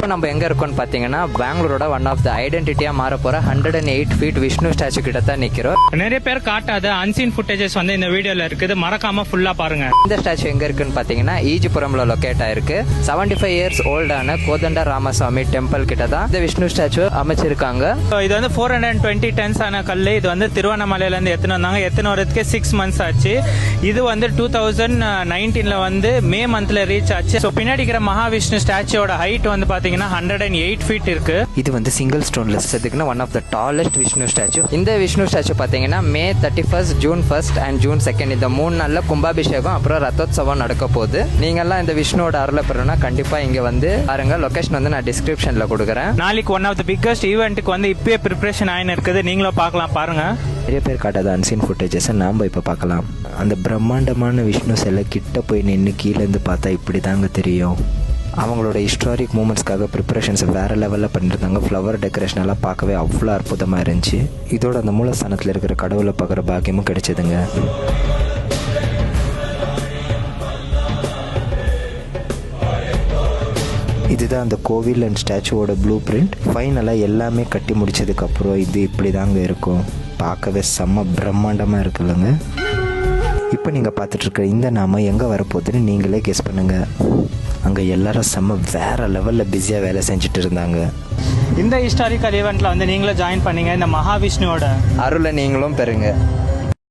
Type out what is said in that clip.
இப்போ நம்ம எங்கே இருக்கோம்னு பார்த்தீங்கன்னா பெங்களூரோட ஒன் ஆஃப் த ஐடென்டிட்டியாக மாற போகிற 108 feet விஷ்ணு ஸ்டாச்சு கிட்ட தான் நிற்கிறோம். நிறைய பேர் காட்டாத அன்சீன் ஃபுட்டேஜஸ் வந்து இந்த வீடியோல இருக்குது, மறக்காம ஃபுல்லா பாருங்க. இந்த ஸ்டாச்சு எங்க இருக்குன்னு பார்த்தீங்கன்னா ஈஜிபுரம்ல லொக்கேட் ஆயிருக்கு. 75 years ஓல்டான கோதண்ட ராமசாமி டெம்பிள் கிட்ட தான் இந்த விஷ்ணு ஸ்டாச்சு அமைச்சிருக்காங்க. இது வந்து 420 tons ஆன கல். இது வந்து திருவண்ணாமலையில இருந்து எத்தனை வந்தாங்க, எத்தனை வரதுக்கு 6 months ஆச்சு. இது வந்து 2019 வந்து மே மந்த்ல ரீச் ஆச்சு. ஸோ பின்னாடி இருக்கிற மகாவிஷ்ணு ஸ்டாச்சுவோட ஹைட் வந்து பாத்தீங்கன்னா 108 feet இருக்கு. இது வந்து சிங்கிள் ஸ்டோன்ல செதுக்குன one of the tallest Vishnu statue. இந்த விஷ்ணு ஸ்டாச்சு பாத்தீங்கன்னா மே 31st, June 1st and June 2nd இந்த 3 நாள்ல கும்பாபிஷேகம் அப்புறம் ரத்தோத்சவம் நடக்க போகுது. நீங்கெல்லாம் இந்த விஷ்ணுவோட அருளை பெறணும்னா கண்டிப்பா இங்க வந்து பாருங்க. லொகேஷன் வந்து நான் டிஸ்கிரிப்ஷன்ல கொடுக்குறேன். நாளைக்கு ஒன் ஆஃப் த பிக்கஸ்ட் ஈவெண்ட்டுக்கு வந்து இப்பயே ப்ரிப்பரேஷன் ஆயின்னு இருக்குது. நீங்களும் பார்க்கலாம், பாருங்க. நிறைய பேர் காட்டாத அன்சீன் ஃபுட்டேஜஸை நாம் இப்போ பார்க்கலாம். அந்த பிரம்மாண்டமான விஷ்ணு சிலை கிட்ட போய் நின்று கீழேருந்து பார்த்தா இப்படி தாங்க தெரியும். அவங்களோட ஹிஸ்டாரிக் மூமெண்ட்ஸ்க்காக ப்ரிப்பரேஷன்ஸ் வேறு லெவலில் பண்ணியிருந்தாங்க. ஃப்ளவர் டெக்கரேஷன் எல்லாம் பார்க்கவே அவ்வளோ அற்புதமாக இருந்துச்சு. இதோட அந்த மூலஸ்தானத்தில் இருக்கிற கடவுளை பார்க்குற பாக்கியமும் கிடைச்சதுங்க. இதுதான் அந்த கோவில் அண்ட் ஸ்டாச்சுவோட ப்ளூ பிரிண்ட். ஃபைனலாக எல்லாமே கட்டி முடிச்சதுக்கப்புறம் இது இப்படி தாங்க இருக்கும். பார்க்கவே செம்ம பிரம்மாண்டமாக இருக்குல்லங்க. இப்போ நீங்கள் பார்த்துட்ருக்க இந்த நாம எங்கே வரப்போகுதுன்னு நீங்களே கெஸ் பண்ணுங்கள். அங்கே எல்லாரும் செம்ம வேறு லெவலில் பிஸியாக வேலை செஞ்சுட்டு இருந்தாங்க. இந்த ஹிஸ்டாரிக்கல் ஈவெண்ட்டில் வந்து நீங்களும் ஜாயின் பண்ணீங்க. இந்த மகாவிஷ்ணுவோட அருளை நீங்களும் பெறுங்க.